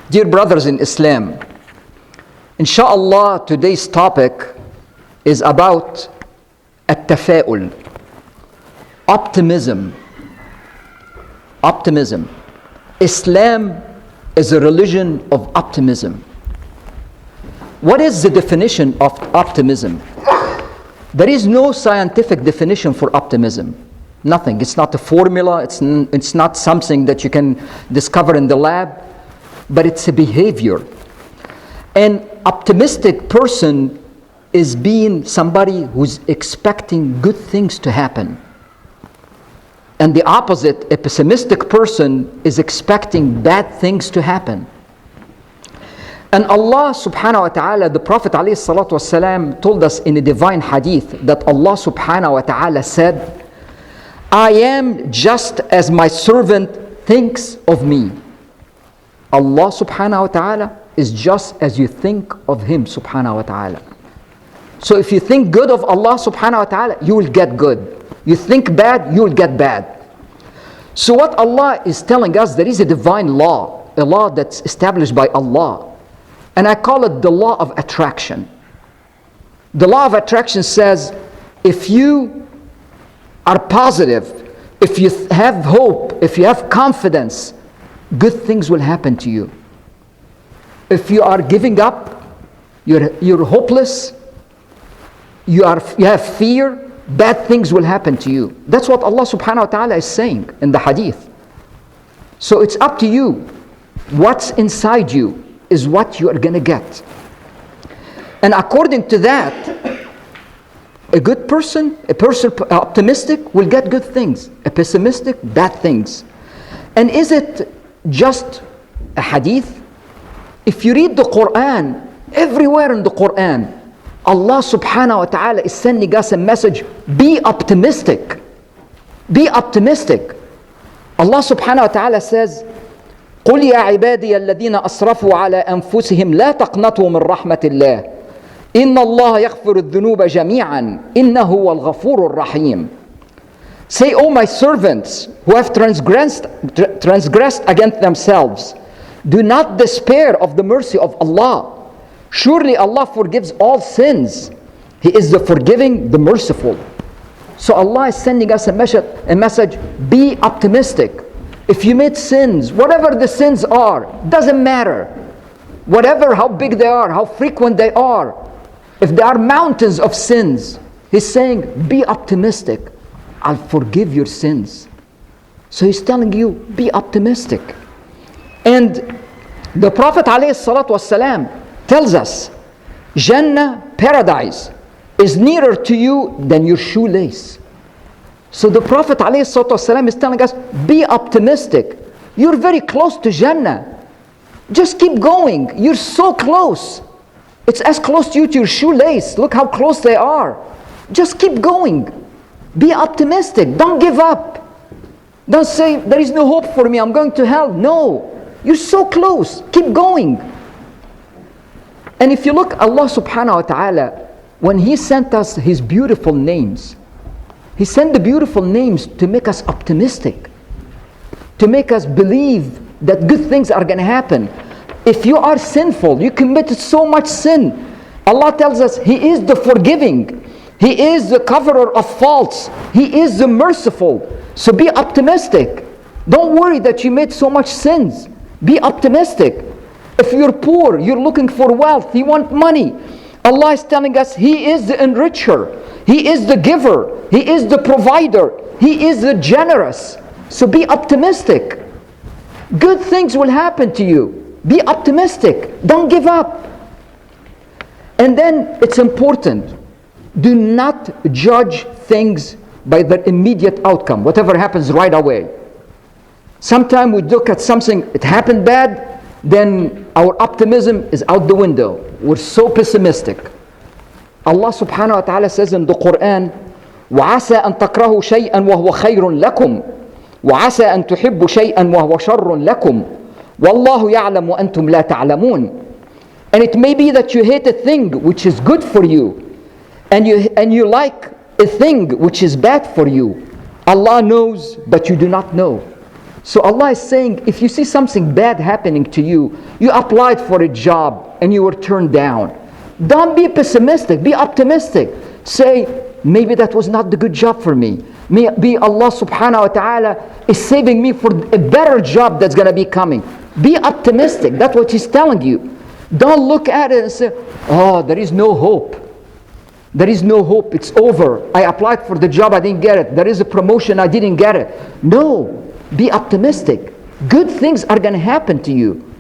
Dear brothers in Islam, inshallah, today's topic is about at-tafa'ul, optimism. Optimism. Islam is a religion of optimism. What is the definition of optimism? There is no scientific definition for optimism. Nothing. It's not a formula. It's not something that you can discover in the lab, but it's a behavior. An optimistic person is being somebody who's expecting good things to happen. And the opposite, a pessimistic person, is expecting bad things to happen. And Allah subhanahu wa ta'ala, the Prophet alayhi salatu wasalam, told us in a divine hadith that Allah subhanahu wa ta'ala said, I am just as my servant thinks of me. Allah subhanahu wa ta'ala is just as you think of Him subhanahu wa ta'ala. So if you think good of Allah subhanahu wa ta'ala, you will get good. You think bad, you will get bad. So what Allah is telling us, there is a divine law, a law that's established by Allah. And I call it the law of attraction. The law of attraction says, if you are positive, if you have hope, if you have confidence, good things will happen to you. If you are giving up, you're hopeless, you have fear, bad things will happen to you. That's what Allah subhanahu wa ta'ala is saying in the hadith. So it's up to you. What's inside you is what you are going to get. And according to that, a good person, a person optimistic will get good things. A pessimistic, bad things. And is it just a hadith? If you read the Quran, everywhere in the Quran, Allah subhanahu wa ta'ala is sending us a message, be optimistic. Be optimistic. Allah subhanahu wa ta'ala says, قل يا عبادي الذين أسرفوا على أنفسهم لا تقنطوا من رحمة الله إن الله يغفر الذنوب جميعا إنه هو الغفور الرحيم. Say, O my servants who have transgressed against themselves, do not despair of the mercy of Allah. Surely Allah forgives all sins. He is the forgiving, the merciful. So Allah is sending us a message, be optimistic. If you made sins, whatever the sins are, doesn't matter. Whatever, how big they are, how frequent they are. If there are mountains of sins, He's saying, be optimistic. I'll forgive your sins. So He's telling you, be optimistic. And the Prophet ﷺ tells us, Jannah, paradise, is nearer to you than your shoelace. So the Prophet ﷺ is telling us, be optimistic. You're very close to Jannah. Just keep going. You're so close. It's as close to you to your shoelace. Look how close they are. Just keep going. Be optimistic. Don't give up. Don't say, there is no hope for me. I'm going to hell. No. You're so close. Keep going. And if you look, Allah subhanahu wa ta'ala, when He sent us His beautiful names, He sent the beautiful names to make us optimistic, to make us believe that good things are going to happen. If you are sinful, you committed so much sin, Allah tells us He is the forgiving, He is the coverer of faults, He is the merciful. So be optimistic. Don't worry that you made so much sins. Be optimistic. If you're poor, you're looking for wealth, you want money, Allah is telling us He is the enricher, He is the giver, He is the provider, He is the generous. So be optimistic. Good things will happen to you. Be optimistic. Don't give up. And then it's important, do not judge things by their immediate outcome, whatever happens right away. Sometimes we look at something, it happened bad, then our optimism is out the window. We're so pessimistic. Allah subhanahu wa ta'ala says in the Quran, وَعَسَىٰ أَن تَكْرَهُوا شَيْئًا وَهُوَ خَيْرٌ لَكُمْ وَعَسَىٰ أَن تُحِبُّوا شَيْئًا وَهُوَ شَرٌ لَكُمْ وَاللَّهُ يَعْلَمُ وَأَنْتُمْ لَا تَعْلَمُونَ. And it may be that you hate a thing which is good for you, and you like a thing which is bad for you. Allah knows, but you do not know. So Allah is saying, if you see something bad happening to you, you applied for a job and you were turned down. Don't be pessimistic, be optimistic. Say, maybe that was not the good job for me. Maybe Allah subhanahu wa ta'ala is saving me for a better job that's going to be coming. Be optimistic. That's what He's telling you. Don't look at it and say, oh, there is no hope. There is no hope. It's over. I applied for the job. I didn't get it. There is a promotion. I didn't get it. No. Be optimistic. Good things are going to happen to you.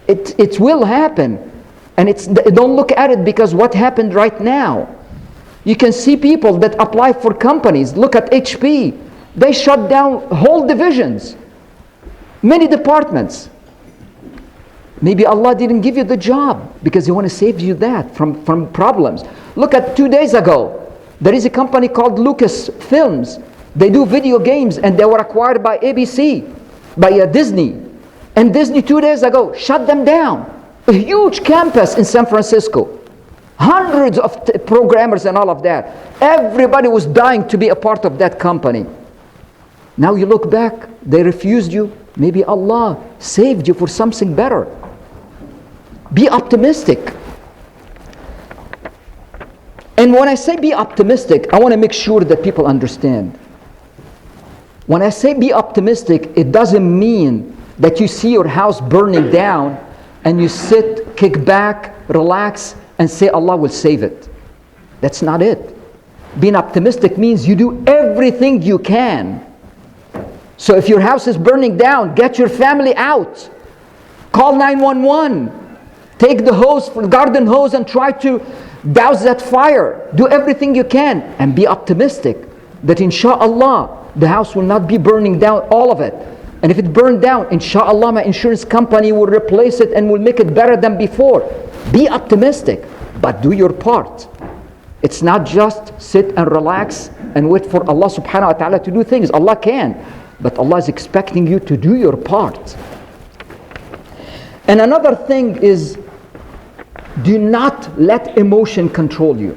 It will happen. And don't look at it because what happened right now. You can see people that apply for companies. Look at HP. They shut down whole divisions. Many departments. Maybe Allah didn't give you the job because He want to save you that from problems. Look at 2 days ago. There is a company called Lucas Films. They do video games and they were acquired by ABC, by Disney. And Disney 2 days ago shut them down. A huge campus in San Francisco. Hundreds of programmers and all of that. Everybody was dying to be a part of that company. Now you look back, they refused you. Maybe Allah saved you for something better. Be optimistic. And when I say be optimistic, I want to make sure that people understand. When I say be optimistic, it doesn't mean that you see your house burning down and you sit, kick back, relax, and say Allah will save it. That's not it. Being optimistic means you do everything you can. So if your house is burning down, get your family out. Call 911. Take the hose, garden hose, and try to douse that fire. Do everything you can and be optimistic that insha'Allah the house will not be burning down, all of it. And if it burned down, insha'Allah my insurance company will replace it and will make it better than before. Be optimistic, but do your part. It's not just sit and relax and wait for Allah subhanahu wa ta'ala to do things. Allah can, but Allah is expecting you to do your part. And another thing is, do not let emotion control you.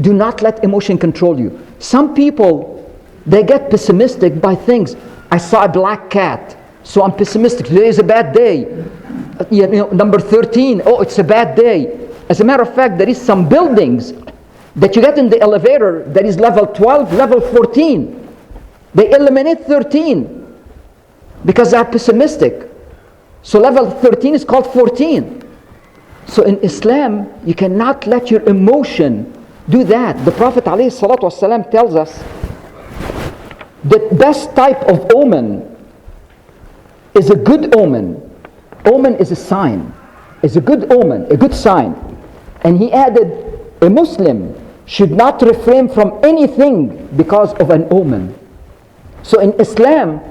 Do not let emotion control you. Some people, they get pessimistic by things. I saw a black cat, so I'm pessimistic. Today is a bad day. Number 13, oh, it's a bad day. As a matter of fact, there is some buildings that you get in the elevator that is level 12, level 14. They eliminate 13 because they are pessimistic. So level 13 is called 14. So in Islam, you cannot let your emotion do that. The Prophet ﷺ tells us the best type of omen is a good omen. Omen is a sign. It's a good omen, a good sign. And he added, a Muslim should not refrain from anything because of an omen. So in Islam,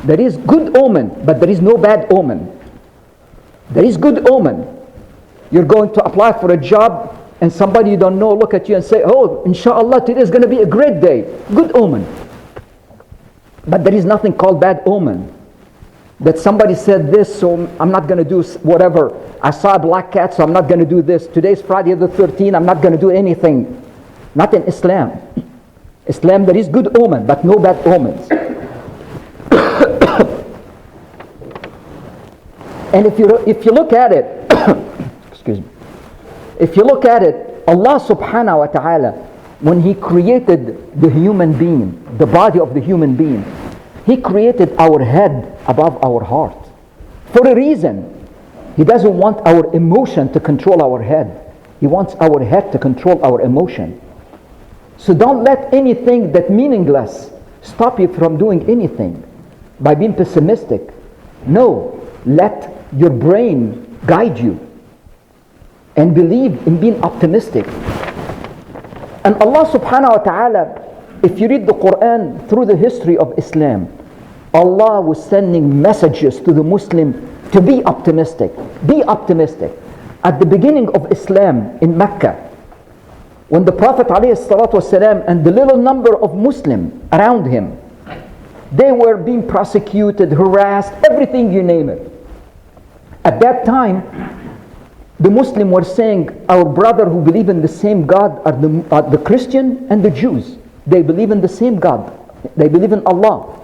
there is good omen, but there is no bad omen. There is good omen. You're going to apply for a job and somebody you don't know look at you and say, oh, inshallah, today is going to be a great day. Good omen. But there is nothing called bad omen. That somebody said this, so I'm not going to do whatever. I saw a black cat, so I'm not going to do this. Today's Friday the 13th, I'm not going to do anything. Not in Islam. Islam, there is good omen, but no bad omens. And if you look at it, excuse me. If you look at it, Allah subhanahu wa ta'ala, when He created the human being, the body of the human being, He created our head above our heart. For a reason. He doesn't want our emotion to control our head. He wants our head to control our emotion. So don't let anything that's meaningless stop you from doing anything by being pessimistic. No, let your brain guide you and believe in being optimistic. And Allah subhanahu wa ta'ala, if you read the Quran through the history of Islam, Allah was sending messages to the Muslim to be optimistic. Be optimistic. At the beginning of Islam in Mecca, when the Prophet ﷺ and the little number of Muslims around him, they were being prosecuted, harassed, everything you name it. At that time, the Muslims were saying, our brother who believe in the same God are the Christian and the Jews. They believe in the same God. They believe in Allah.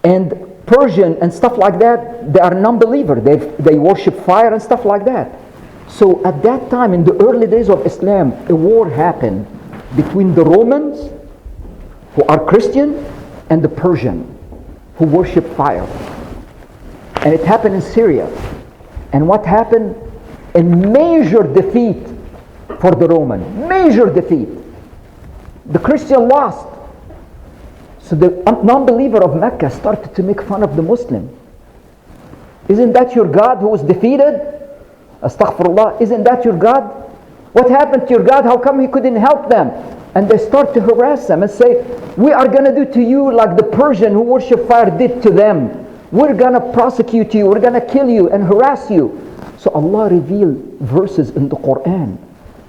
And Persian and stuff like that, they are non-believer. They worship fire and stuff like that. So at that time, in the early days of Islam, a war happened between the Romans, who are Christian, and the Persian, who worship fire. And it happened in Syria. And what happened? A major defeat for the Roman. Major defeat. The Christian lost. So the non-believer of Mecca started to make fun of the Muslim. Isn't that your God who was defeated? Astaghfirullah. Isn't that your God? What happened to your God? How come he couldn't help them? And they start to harass them and say, we are going to do to you like the Persian who worship fire did to them. We're going to prosecute you. We're going to kill you and harass you. So Allah revealed verses in the Quran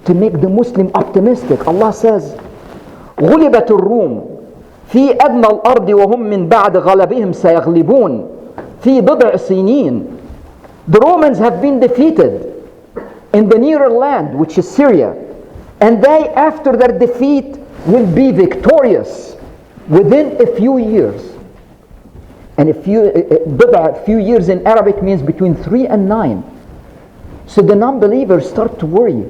to make the Muslim optimistic. Allah says, غُلِبَتُ الرُّومُ في أدنى الأرض وهم من بعد غلبهم سيغلبون في بضع سنين. The Romans have been defeated in the nearer land, which is Syria, and they, after their defeat, will be victorious within a few years. And a few years in Arabic means between 3 and 9. So the non-believers start to worry,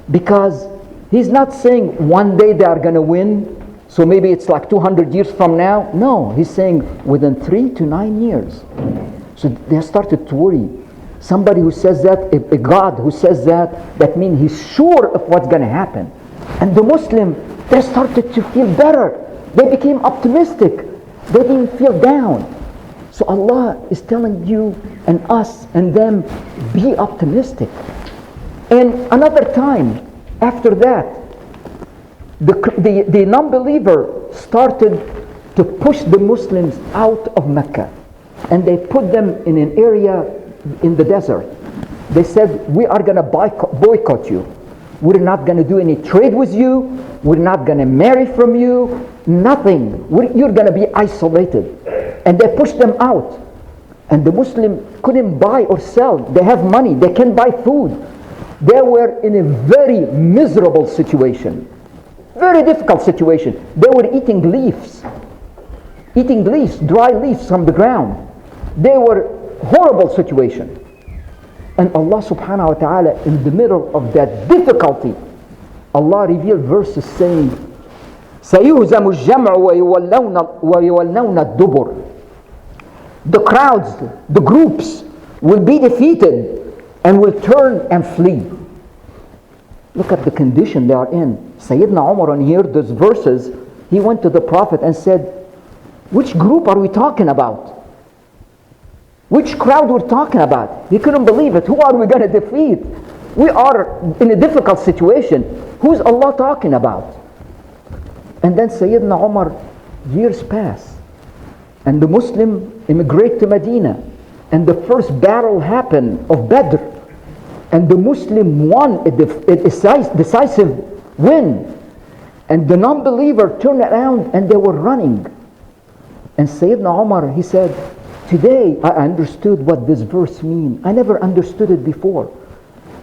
because he's not saying one day they are going to win, so maybe it's like 200 years from now. No, he's saying within 3 to 9 years. So they started to worry. Somebody who says that, a God who says that, that means he's sure of what's going to happen. And the Muslim, they started to feel better. They became optimistic. They didn't feel down. So Allah is telling you and us and them, be optimistic. And another time, after that, the non-believer started to push the Muslims out of Mecca. And they put them in an area in the desert. They said, we are going to boycott you. We're not going to do any trade with you. We're not going to marry from you. Nothing. You're going to be isolated. And they pushed them out. And the Muslim couldn't buy or sell. They have money. They can buy food. They were in a very miserable situation. Very difficult situation. They were eating leaves. Eating leaves, dry leaves from the ground. They were horrible situation. And Allah subhanahu wa ta'ala, in the middle of that difficulty, Allah revealed verses saying, سَيُهْزَمُ الجَّمْعُ وَيُوَلَّوْنَ الدُّبُرِ. The crowds, the groups will be defeated and will turn and flee. Look at the condition they are in. Sayyidina Umar, when he heard those verses, he went to the Prophet and said, which group are we talking about? Which crowd we're talking about? He couldn't believe it. Who are we going to defeat? We are in a difficult situation. Who's Allah talking about? And then Sayyidina Umar, years pass, and the Muslim immigrate to Medina, and the first battle happened of Badr, and the Muslim won a decisive win, and the non-believer turned around and they were running. And Sayyidina Umar, he said, today I understood what this verse means. I never understood it before.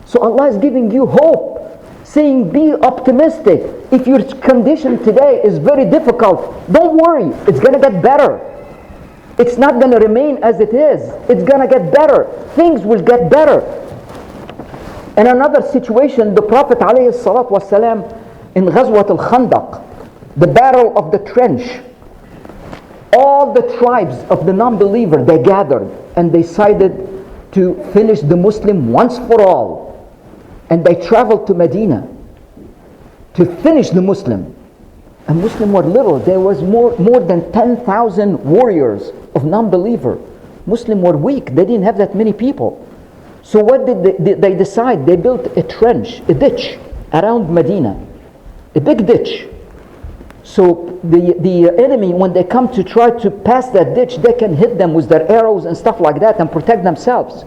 So Allah is giving you hope, saying be optimistic. If your condition today is very difficult, don't worry, it's going to get better. It's not going to remain as it is. It's going to get better. Things will get better. In another situation, the Prophet ﷺ in Ghazwat al-Khandaq, the battle of the trench, all the tribes of the non-believer, they gathered and decided to finish the Muslim once for all. And they traveled to Medina to finish the Muslim. And Muslims were little. There was more than 10,000 warriors of non-believer. Muslims were weak. They didn't have that many people. So what did they decide? They built a trench, a ditch around Medina. A big ditch. So the enemy, when they come to try to pass that ditch, they can hit them with their arrows and stuff like that and protect themselves.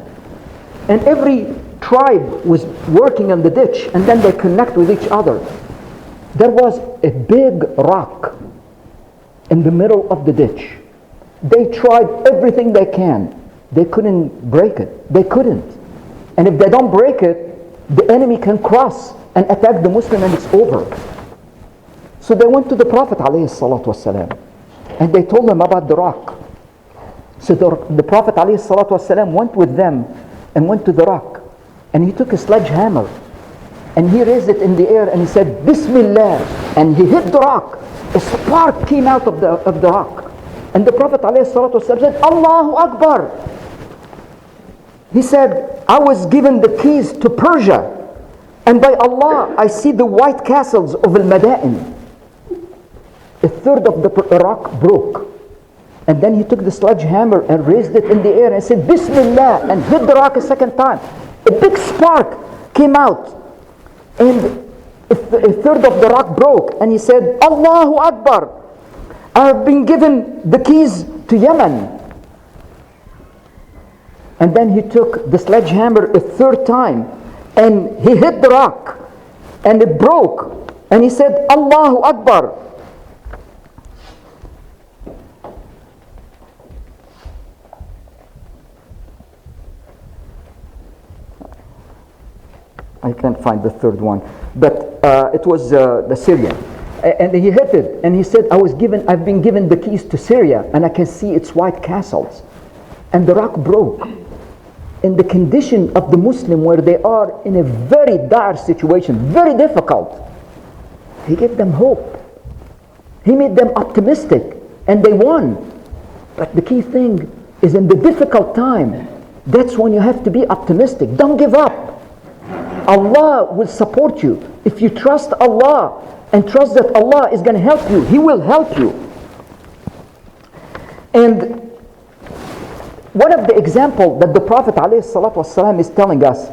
And every tribe was working on the ditch, and then they connect with each other. There was a big rock in the middle of the ditch. They tried everything they can. They couldn't break it. They couldn't. And if they don't break it, the enemy can cross and attack the Muslim and it's over. So they went to the Prophet ﷺ and they told him about the rock. So the Prophet ﷺ went with them and went to the rock. And he took a sledgehammer and he raised it in the air and he said, Bismillah. And he hit the rock. A spark came out of the rock. And the Prophet ﷺ said, Allahu Akbar. He said, I was given the keys to Persia. And by Allah, I see the white castles of Al-Madain. A third of the rock broke. And then he took the sledgehammer and raised it in the air and said, Bismillah, and hit the rock a second time. A big spark came out. And a third of the rock broke. And he said, Allahu Akbar. I have been given the keys to Yemen. And then he took the sledgehammer a third time. And he hit the rock. And it broke. And he said, Allahu Akbar. I can't find the third one, but it was the Syrian, and he hit it, and he said, I've been given the keys to Syria, and I can see its white castles, and the rock broke. In the condition of the Muslim, where they are in a very dire situation, very difficult, he gave them hope. He made them optimistic, and they won. But the key thing is, in the difficult time, that's when you have to be optimistic. Don't give up. Allah will support you. If you trust Allah and trust that Allah is going to help you, He will help you. And one of the examples that the Prophet ﷺ is telling us,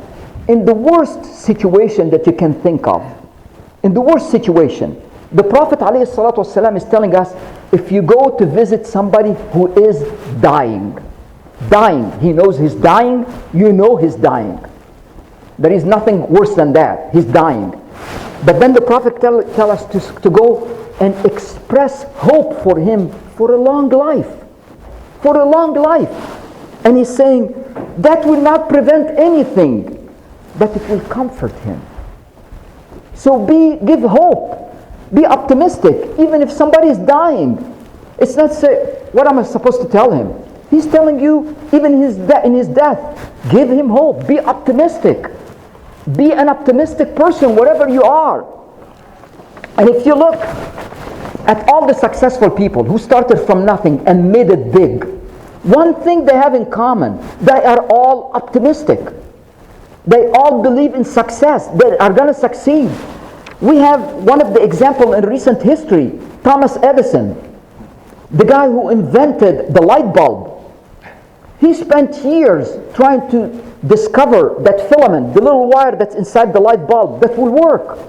in the worst situation that you can think of, in the worst situation, the Prophet ﷺ is telling us, if you go to visit somebody who is dying, he knows he's dying, you know he's dying. There is nothing worse than that. He's dying. But then the Prophet tell us to go and express hope for him for a long life. For a long life. And he's saying, that will not prevent anything, but it will comfort him. So give hope. Be optimistic. Even if somebody is dying. It's not say, what am I supposed to tell him? He's telling you, even in his death, give him hope. Be optimistic. Be an optimistic person wherever you are. And if you look at all the successful people who started from nothing and made it big, one thing they have in common, they are all optimistic. They all believe in success. They are going to succeed. We have one of the examples in recent history, Thomas Edison, the guy who invented the light bulb. He spent years trying to discover that filament, the little wire that's inside the light bulb, that will work.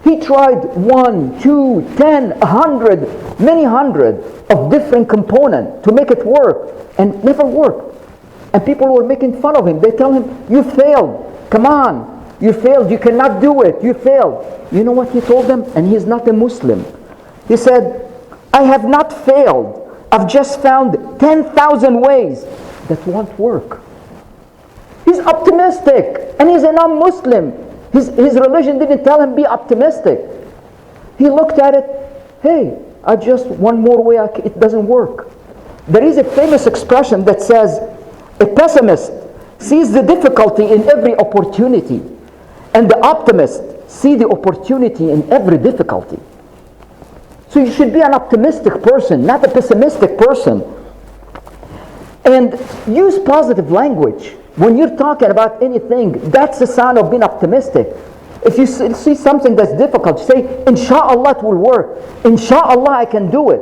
He tried 1, 2, 10, 100, many hundred of different components to make it work, and it never worked. And people were making fun of him. They tell him, you failed. Come on. You failed. You cannot do it. You failed. You know what he told them? And he's not a Muslim. He said, I have not failed. I've just found 10,000 ways that won't work. He's optimistic, and he's a non-Muslim. His religion didn't tell him be optimistic. He looked at it, hey, I just one more way, it doesn't work. There is a famous expression that says, a pessimist sees the difficulty in every opportunity, and the optimist sees the opportunity in every difficulty. So you should be an optimistic person, not a pessimistic person. And use positive language. When you're talking about anything, that's a sign of being optimistic. If you see something that's difficult, say, Insha'Allah it will work. Insha'Allah I can do it.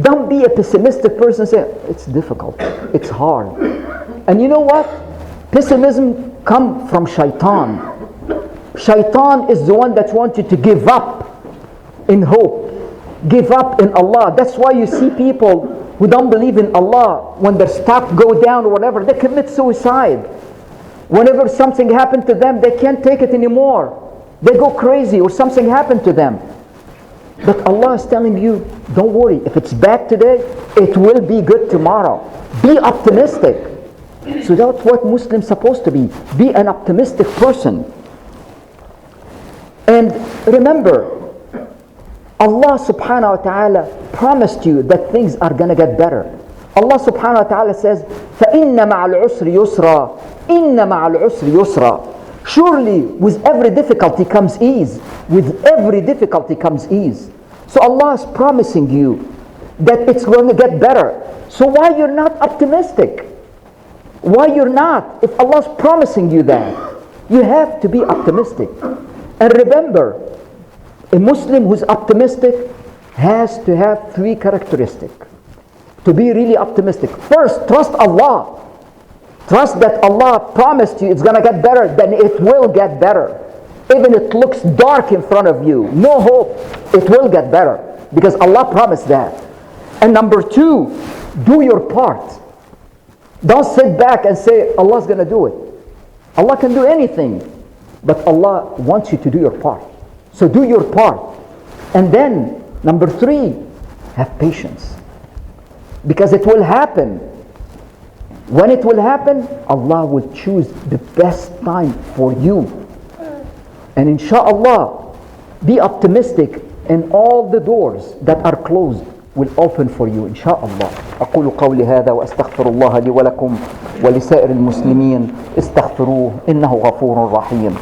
Don't be a pessimistic person and say, it's difficult, it's hard. And you know what? Pessimism comes from shaitan. Shaitan is the one that wants you to give up in hope. Give up in Allah. That's why you see people who don't believe in Allah, when their stock go down or whatever, they commit suicide. Whenever something happened to them, they can't take it anymore. They go crazy or something happened to them. But Allah is telling you, don't worry. If it's bad today, it will be good tomorrow. Be optimistic. So that's what Muslims are supposed to be. Be an optimistic person. And remember, Allah subhanahu wa ta'ala promised you that things are going to get better. Allah subhanahu wa ta'ala says, فَإِنَّ مَعَ الْعُسْرِ يُسْرًا إِنَّ مَعَ الْعُسْرِ يُسْرًا. Surely with every difficulty comes ease. With every difficulty comes ease. So Allah is promising you that it's going to get better. So why you're not optimistic? Why you're not? If Allah is promising you that, you have to be optimistic. And remember, a Muslim who's optimistic has to have three characteristics to be really optimistic. First, trust Allah. Trust that Allah promised you it's going to get better, then it will get better. Even if it looks dark in front of you, no hope, it will get better because Allah promised that. And number two, do your part. Don't sit back and say Allah's going to do it. Allah can do anything, but Allah wants you to do your part. So do your part. And then number three, have patience, because it will happen. When it will happen, Allah will choose the best time for you. And inshallah, be optimistic, and all the doors that are closed will open for you inshallah. أقول قولي هذا وأستغفر الله لي ولكم ولسائر المسلمين استغفروه إنه غفور رحيم.